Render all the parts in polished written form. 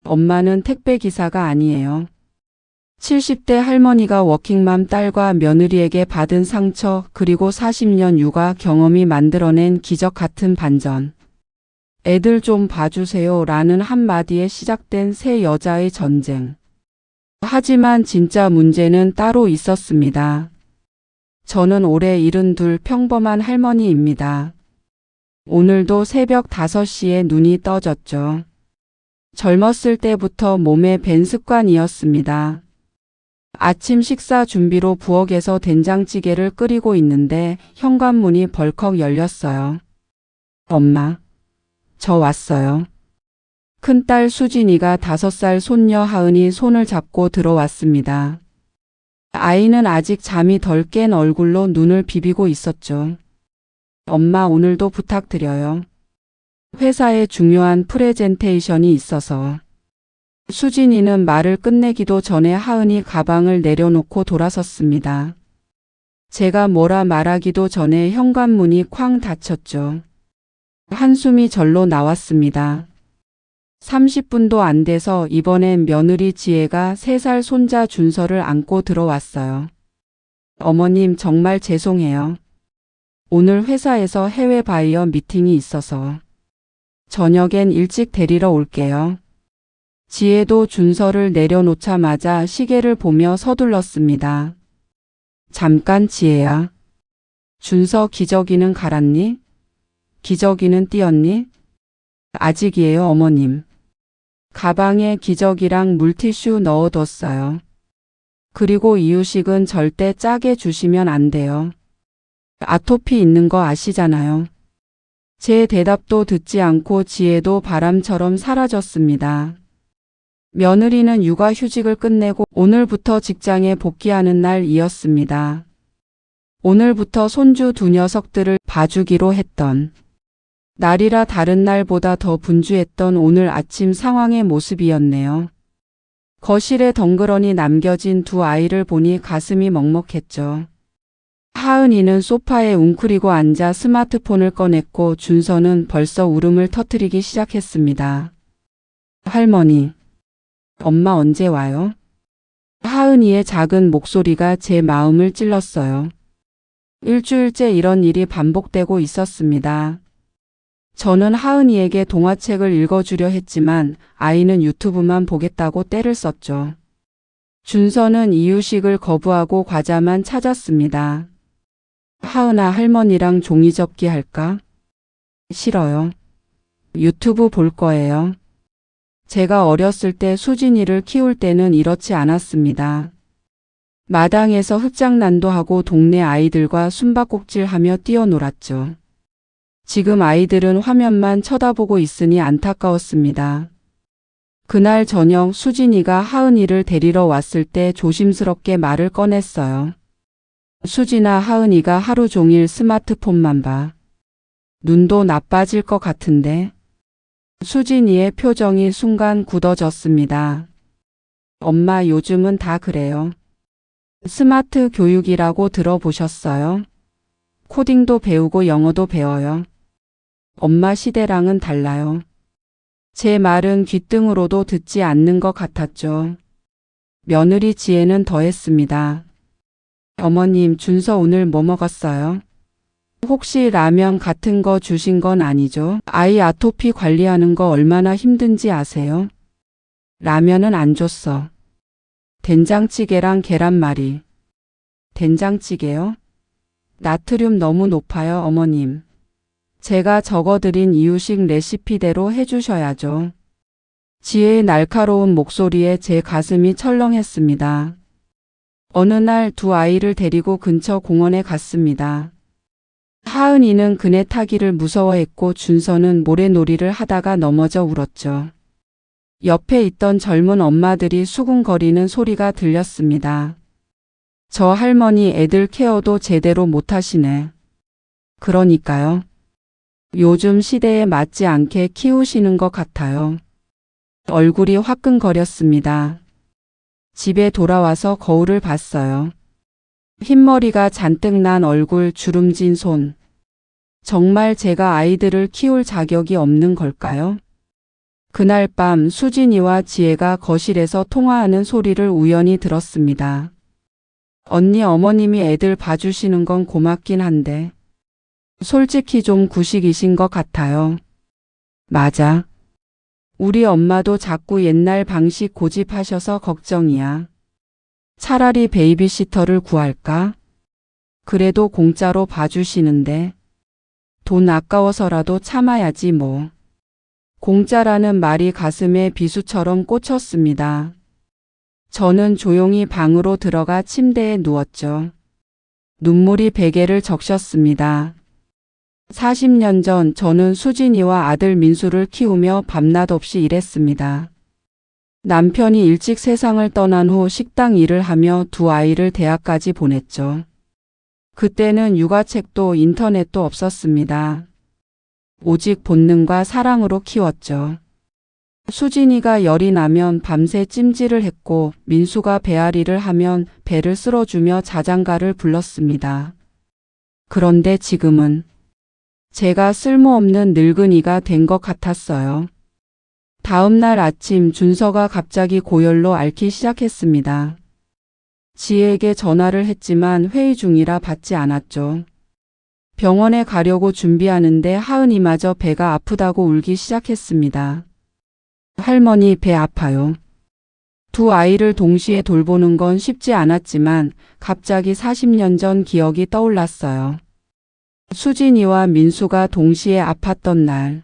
엄마는 택배기사가 아니에요. 70대 할머니가 워킹맘 딸과 며느리에게 받은 상처 그리고 40년 육아 경험이 만들어낸 기적 같은 반전. 애들 좀 봐주세요 라는 한마디에 시작된 세 여자의 전쟁. 하지만 진짜 문제는 따로 있었습니다. 저는 올해 72 평범한 할머니입니다. 오늘도 새벽 5시에 눈이 떠졌죠. 젊었을 때부터 몸에 밴 습관이었습니다. 아침 식사 준비로 부엌에서 된장찌개를 끓이고 있는데 현관문이 벌컥 열렸어요. 엄마, 저 왔어요. 큰딸 수진이가 5살 손녀 하은이 손을 잡고 들어왔습니다. 아이는 아직 잠이 덜 깬 얼굴로 눈을 비비고 있었죠. 엄마 오늘도 부탁드려요. 회사에 중요한 프레젠테이션이 있어서. 수진이는 말을 끝내기도 전에 하은이 가방을 내려놓고 돌아섰습니다. 제가 뭐라 말하기도 전에 현관문이 쾅 닫혔죠. 한숨이 절로 나왔습니다. 30분도 안 돼서 이번엔 며느리 지혜가 3살 손자 준서를 안고 들어왔어요. 어머님 정말 죄송해요. 오늘 회사에서 해외 바이어 미팅이 있어서. 저녁엔 일찍 데리러 올게요. 지혜도 준서를 내려놓자마자 시계를 보며 서둘렀습니다. 잠깐 지혜야. 준서 기저귀는 갈았니? 기저귀는 띄었니? 아직이에요 어머님. 가방에 기저귀랑 물티슈 넣어뒀어요. 그리고 이유식은 절대 짜게 주시면 안 돼요. 아토피 있는 거 아시잖아요. 제 대답도 듣지 않고 지혜도 바람처럼 사라졌습니다. 며느리는 육아휴직을 끝내고 오늘부터 직장에 복귀하는 날이었습니다. 오늘부터 손주 2 녀석들을 봐주기로 했던 날이라 다른 날보다 더 분주했던 오늘 아침 상황의 모습이었네요. 거실에 덩그러니 남겨진 2 아이를 보니 가슴이 먹먹했죠. 하은이는 소파에 웅크리고 앉아 스마트폰을 꺼냈고 준서는 벌써 울음을 터뜨리기 시작했습니다. 할머니, 엄마 언제 와요? 하은이의 작은 목소리가 제 마음을 찔렀어요. 일주일째 이런 일이 반복되고 있었습니다. 저는 하은이에게 동화책을 읽어주려 했지만 아이는 유튜브만 보겠다고 떼를 썼죠. 준서는 이유식을 거부하고 과자만 찾았습니다. 하은아 할머니랑 종이접기 할까? 싫어요. 유튜브 볼 거예요. 제가 어렸을 때 수진이를 키울 때는 이렇지 않았습니다. 마당에서 흙장난도 하고 동네 아이들과 숨바꼭질하며 뛰어놀았죠. 지금 아이들은 화면만 쳐다보고 있으니 안타까웠습니다. 그날 저녁 수진이가 하은이를 데리러 왔을 때 조심스럽게 말을 꺼냈어요. 수진아 하은이가 하루 종일 스마트폰만 봐. 눈도 나빠질 것 같은데. 수진이의 표정이 순간 굳어졌습니다. 엄마 요즘은 다 그래요. 스마트 교육이라고 들어보셨어요? 코딩도 배우고 영어도 배워요. 엄마 시대랑은 달라요. 제 말은 귓등으로도 듣지 않는 것 같았죠. 며느리 지혜는 더했습니다. 어머님 준서 오늘 뭐 먹었어요? 혹시 라면 같은 거 주신 건 아니죠? 아이 아토피 관리하는 거 얼마나 힘든지 아세요? 라면은 안 줬어. 된장찌개랑 계란말이. 된장찌개요? 나트륨 너무 높아요 어머님. 제가 적어드린 이유식 레시피대로 해주셔야죠. 지혜의 날카로운 목소리에 제 가슴이 철렁했습니다. 어느 날 2 아이를 데리고 근처 공원에 갔습니다. 하은이는 그네 타기를 무서워했고 준서는 모래놀이를 하다가 넘어져 울었죠. 옆에 있던 젊은 엄마들이 수군거리는 소리가 들렸습니다. 저 할머니 애들 케어도 제대로 못하시네. 그러니까요. 요즘 시대에 맞지 않게 키우시는 것 같아요. 얼굴이 화끈거렸습니다. 집에 돌아와서 거울을 봤어요. 흰머리가 잔뜩 난 얼굴, 주름진 손. 정말 제가 아이들을 키울 자격이 없는 걸까요? 그날 밤 수진이와 지혜가 거실에서 통화하는 소리를 우연히 들었습니다. 언니, 어머님이 애들 봐주시는 건 고맙긴 한데 솔직히 좀 구식이신 것 같아요. 맞아. 우리 엄마도 자꾸 옛날 방식 고집하셔서 걱정이야. 차라리 베이비시터를 구할까? 그래도 공짜로 봐주시는데 돈 아까워서라도 참아야지 뭐. 공짜라는 말이 가슴에 비수처럼 꽂혔습니다. 저는 조용히 방으로 들어가 침대에 누웠죠. 눈물이 베개를 적셨습니다. 40년 전 저는 수진이와 아들 민수를 키우며 밤낮 없이 일했습니다. 남편이 일찍 세상을 떠난 후 식당 일을 하며 두 아이를 대학까지 보냈죠. 그때는 육아책도 인터넷도 없었습니다. 오직 본능과 사랑으로 키웠죠. 수진이가 열이 나면 밤새 찜질을 했고 민수가 배앓이를 하면 배를 쓸어주며 자장가를 불렀습니다. 그런데 지금은 제가 쓸모없는 늙은이가 된 것 같았어요. 다음 날 아침 준서가 갑자기 고열로 앓기 시작했습니다. 지혜에게 전화를 했지만 회의 중이라 받지 않았죠. 병원에 가려고 준비하는데 하은이마저 배가 아프다고 울기 시작했습니다. 할머니, 배 아파요. 두 아이를 동시에 돌보는 건 쉽지 않았지만 갑자기 40년 전 기억이 떠올랐어요. 수진이와 민수가 동시에 아팠던 날.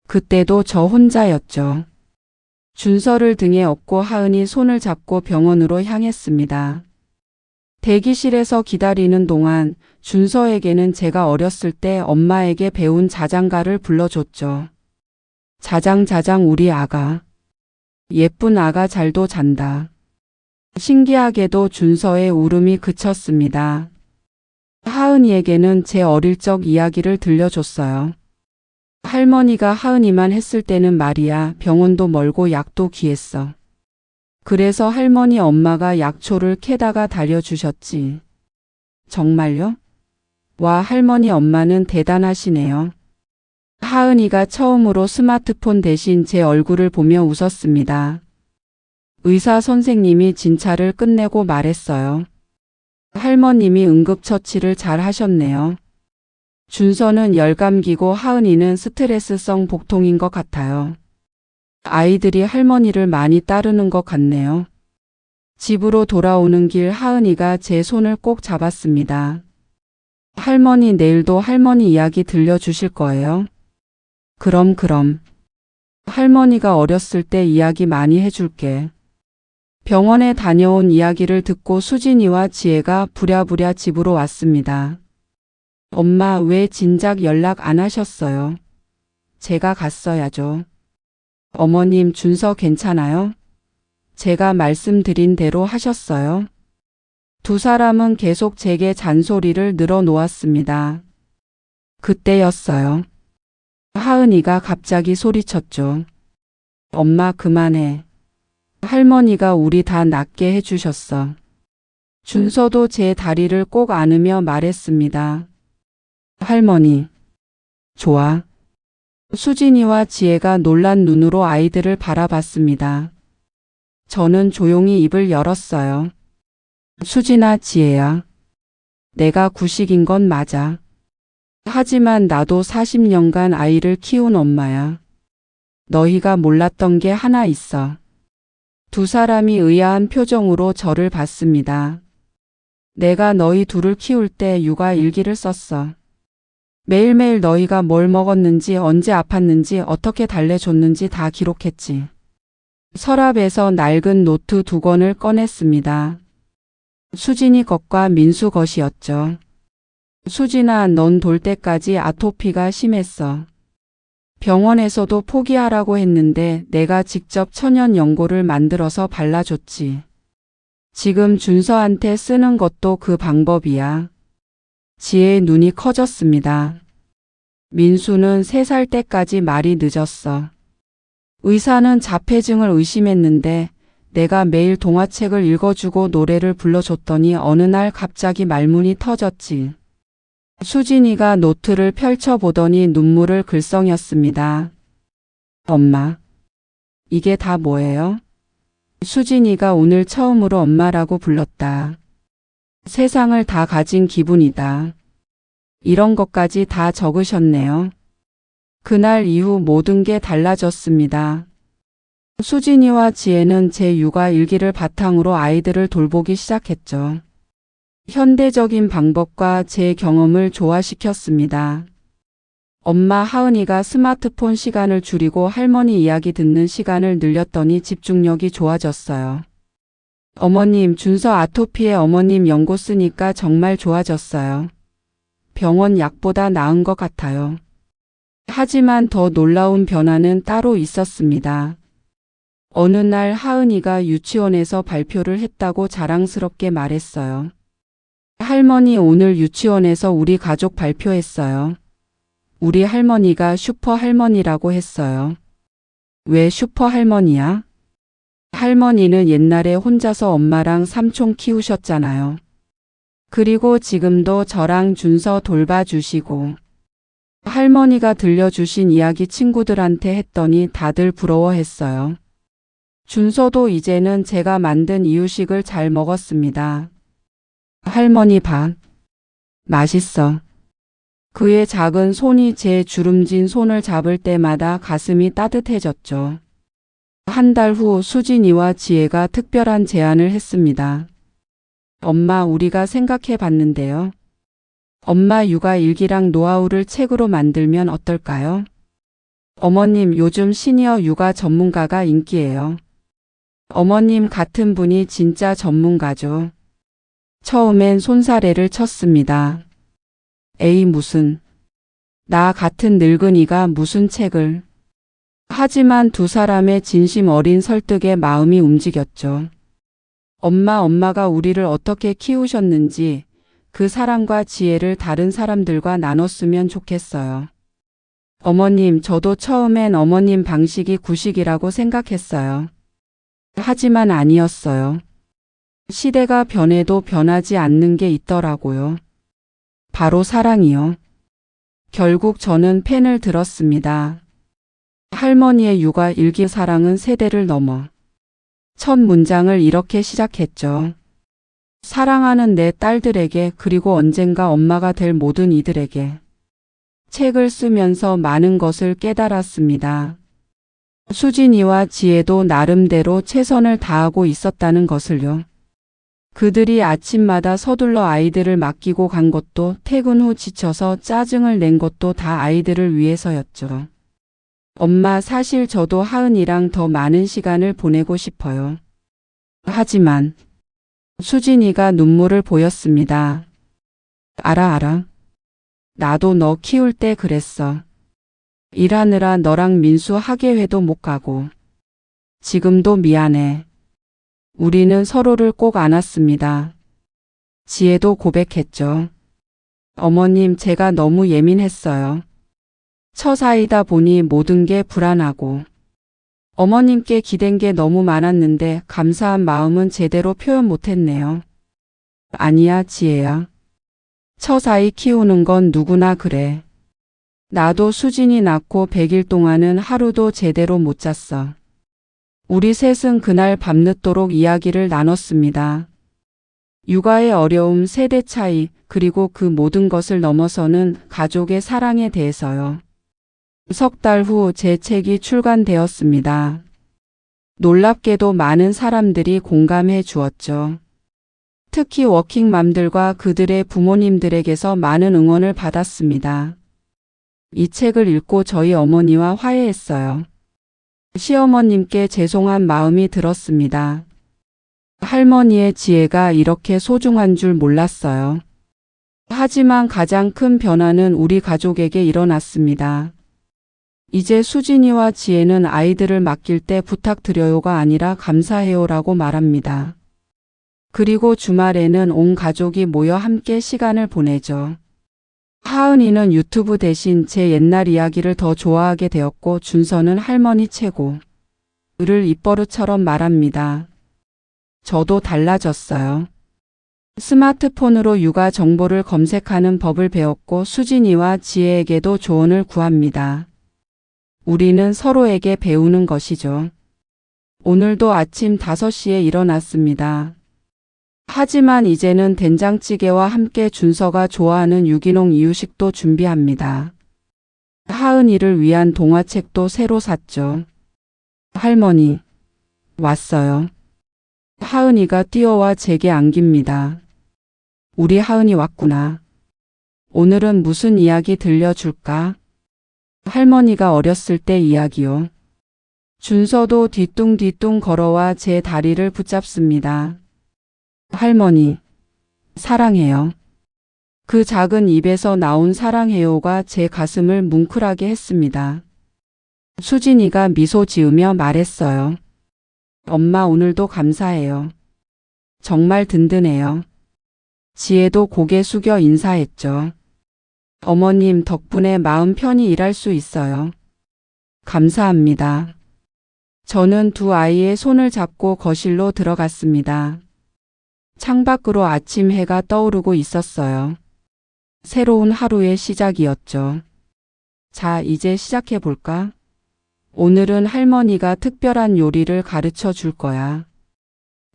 그때도 저 혼자였죠. 준서를 등에 업고 하은이 손을 잡고 병원으로 향했습니다. 대기실에서 기다리는 동안 준서에게는 제가 어렸을 때 엄마에게 배운 자장가를 불러줬죠. 자장자장 우리 아가. 예쁜 아가 잘도 잔다. 신기하게도 준서의 울음이 그쳤습니다. 하은이에게는 제 어릴 적 이야기를 들려줬어요. 할머니가 하은이만 했을 때는 말이야 병원도 멀고 약도 귀했어. 그래서 할머니 엄마가 약초를 캐다가 달여주셨지. 정말요? 와, 할머니 엄마는 대단하시네요. 하은이가 처음으로 스마트폰 대신 제 얼굴을 보며 웃었습니다. 의사 선생님이 진찰을 끝내고 말했어요. 할머님이 응급처치를 잘 하셨네요. 준서는 열감기고 하은이는 스트레스성 복통인 것 같아요. 아이들이 할머니를 많이 따르는 것 같네요. 집으로 돌아오는 길 하은이가 제 손을 꼭 잡았습니다. 할머니, 내일도 할머니 이야기 들려주실 거예요? 그럼. 할머니가 어렸을 때 이야기 많이 해줄게. 병원에 다녀온 이야기를 듣고 수진이와 지혜가 부랴부랴 집으로 왔습니다. 엄마, 왜 진작 연락 안 하셨어요? 제가 갔어야죠. 어머님, 준서 괜찮아요? 제가 말씀드린 대로 하셨어요? 두 사람은 계속 제게 잔소리를 늘어놓았습니다. 그때였어요. 하은이가 갑자기 소리쳤죠. 엄마, 그만해. 할머니가 우리 다 낫게 해주셨어. 준서도 제 다리를 꼭 안으며 말했습니다. 할머니. 좋아. 수진이와 지혜가 놀란 눈으로 아이들을 바라봤습니다. 저는 조용히 입을 열었어요. 수진아, 지혜야. 내가 구식인 건 맞아. 하지만 나도 40년간 아이를 키운 엄마야. 너희가 몰랐던 게 하나 있어. 두 사람이 의아한 표정으로 저를 봤습니다. 내가 너희 둘을 키울 때 육아 일기를 썼어. 매일매일 너희가 뭘 먹었는지, 언제 아팠는지, 어떻게 달래줬는지 다 기록했지. 서랍에서 낡은 노트 2권을 꺼냈습니다. 수진이 것과 민수 것이었죠. 수진아, 넌 돌 때까지 아토피가 심했어. 병원에서도 포기하라고 했는데 내가 직접 천연 연고를 만들어서 발라줬지. 지금 준서한테 쓰는 것도 그 방법이야. 지혜의 눈이 커졌습니다. 민수는 3살 때까지 말이 늦었어. 의사는 자폐증을 의심했는데 내가 매일 동화책을 읽어주고 노래를 불러줬더니 어느 날 갑자기 말문이 터졌지. 수진이가 노트를 펼쳐보더니 눈물을 글썽였습니다. 엄마, 이게 다 뭐예요? 수진이가 오늘 처음으로 엄마라고 불렀다. 세상을 다 가진 기분이다. 이런 것까지 다 적으셨네요. 그날 이후 모든 게 달라졌습니다. 수진이와 지혜는 제 육아 일기를 바탕으로 아이들을 돌보기 시작했죠. 현대적인 방법과 제 경험을 조화시켰습니다. 엄마 하은이가 스마트폰 시간을 줄이고 할머니 이야기 듣는 시간을 늘렸더니 집중력이 좋아졌어요. 어머님, 준서 아토피에 어머님 연고 쓰니까 정말 좋아졌어요. 병원 약보다 나은 것 같아요. 하지만 더 놀라운 변화는 따로 있었습니다. 어느 날 하은이가 유치원에서 발표를 했다고 자랑스럽게 말했어요. 할머니, 오늘 유치원에서 우리 가족 발표했어요. 우리 할머니가 슈퍼 할머니라고 했어요. 왜 슈퍼 할머니야? 할머니는 옛날에 혼자서 엄마랑 삼촌 키우셨잖아요. 그리고 지금도 저랑 준서 돌봐주시고. 할머니가 들려주신 이야기 친구들한테 했더니 다들 부러워했어요. 준서도 이제는 제가 만든 이유식을 잘 먹었습니다. 할머니 밥. 맛있어. 그의 작은 손이 제 주름진 손을 잡을 때마다 가슴이 따뜻해졌죠. 한 달 후 수진이와 지혜가 특별한 제안을 했습니다. 엄마, 우리가 생각해 봤는데요. 엄마 육아 일기랑 노하우를 책으로 만들면 어떨까요? 어머님, 요즘 시니어 육아 전문가가 인기예요. 어머님 같은 분이 진짜 전문가죠. 처음엔 손사래를 쳤습니다. 에이, 무슨. 나 같은 늙은이가 무슨 책을. 하지만 두 사람의 진심 어린 설득에 마음이 움직였죠. 엄마가 우리를 어떻게 키우셨는지 그 사랑과 지혜를 다른 사람들과 나눴으면 좋겠어요. 어머님, 저도 처음엔 어머님 방식이 구식이라고 생각했어요. 하지만 아니었어요. 시대가 변해도 변하지 않는 게 있더라고요. 바로 사랑이요. 결국 저는 펜을 들었습니다. 할머니의 육아 일기. 사랑은 세대를 넘어. 첫 문장을 이렇게 시작했죠. 사랑하는 내 딸들에게, 그리고 언젠가 엄마가 될 모든 이들에게. 책을 쓰면서 많은 것을 깨달았습니다. 수진이와 지혜도 나름대로 최선을 다하고 있었다는 것을요. 그들이 아침마다 서둘러 아이들을 맡기고 간 것도, 퇴근 후 지쳐서 짜증을 낸 것도 다 아이들을 위해서였죠. 엄마, 사실 저도 하은이랑 더 많은 시간을 보내고 싶어요. 하지만 수진이가 눈물을 보였습니다. 알아. 나도 너 키울 때 그랬어. 일하느라 너랑 민수 학예회도 못 가고. 지금도 미안해. 우리는 서로를 꼭 안았습니다. 지혜도 고백했죠. 어머님, 제가 너무 예민했어요. 처사이다 보니 모든 게 불안하고. 어머님께 기댄 게 너무 많았는데 감사한 마음은 제대로 표현 못했네요. 아니야, 지혜야. 처사이 키우는 건 누구나 그래. 나도 수진이 낳고 100일 동안은 하루도 제대로 못 잤어. 우리 셋은 그날 밤늦도록 이야기를 나눴습니다. 육아의 어려움, 세대 차이, 그리고 그 모든 것을 넘어서는 가족의 사랑에 대해서요. 석 달 후 제 책이 출간되었습니다. 놀랍게도 많은 사람들이 공감해 주었죠. 특히 워킹맘들과 그들의 부모님들에게서 많은 응원을 받았습니다. 이 책을 읽고 저희 어머니와 화해했어요. 시어머님께 죄송한 마음이 들었습니다. 할머니의 지혜가 이렇게 소중한 줄 몰랐어요. 하지만 가장 큰 변화는 우리 가족에게 일어났습니다. 이제 수진이와 지혜는 아이들을 맡길 때 부탁드려요가 아니라 감사해요라고 말합니다. 그리고 주말에는 온 가족이 모여 함께 시간을 보내죠. 하은이는 유튜브 대신 제 옛날 이야기를 더 좋아하게 되었고, 준서는 할머니 최고. 를 입버릇처럼 말합니다. 저도 달라졌어요. 스마트폰으로 육아 정보를 검색하는 법을 배웠고, 수진이와 지혜에게도 조언을 구합니다. 우리는 서로에게 배우는 것이죠. 오늘도 아침 5시에 일어났습니다. 하지만 이제는 된장찌개와 함께 준서가 좋아하는 유기농 이유식도 준비합니다. 하은이를 위한 동화책도 새로 샀죠. 할머니, 왔어요. 하은이가 뛰어와 제게 안깁니다. 우리 하은이 왔구나. 오늘은 무슨 이야기 들려줄까? 할머니가 어렸을 때 이야기요. 준서도 뒤뚱뒤뚱 걸어와 제 다리를 붙잡습니다. 할머니, 사랑해요. 그 작은 입에서 나온 사랑해요가 제 가슴을 뭉클하게 했습니다. 수진이가 미소 지으며 말했어요. 엄마 오늘도 감사해요. 정말 든든해요. 지혜도 고개 숙여 인사했죠. 어머님 덕분에 마음 편히 일할 수 있어요. 감사합니다. 저는 두 아이의 손을 잡고 거실로 들어갔습니다. 창밖으로 아침 해가 떠오르고 있었어요. 새로운 하루의 시작이었죠. 자, 이제 시작해 볼까? 오늘은 할머니가 특별한 요리를 가르쳐 줄 거야.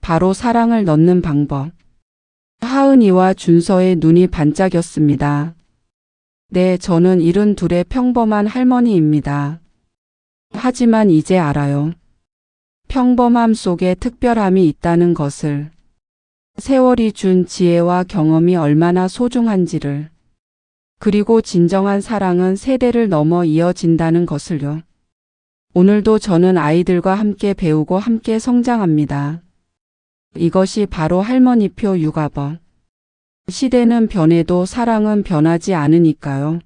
바로 사랑을 넣는 방법. 하은이와 준서의 눈이 반짝였습니다. 네, 저는 72의 평범한 할머니입니다. 하지만 이제 알아요. 평범함 속에 특별함이 있다는 것을. 세월이 준 지혜와 경험이 얼마나 소중한지를. 그리고 진정한 사랑은 세대를 넘어 이어진다는 것을요. 오늘도 저는 아이들과 함께 배우고 함께 성장합니다. 이것이 바로 할머니표 육아법. 시대는 변해도 사랑은 변하지 않으니까요.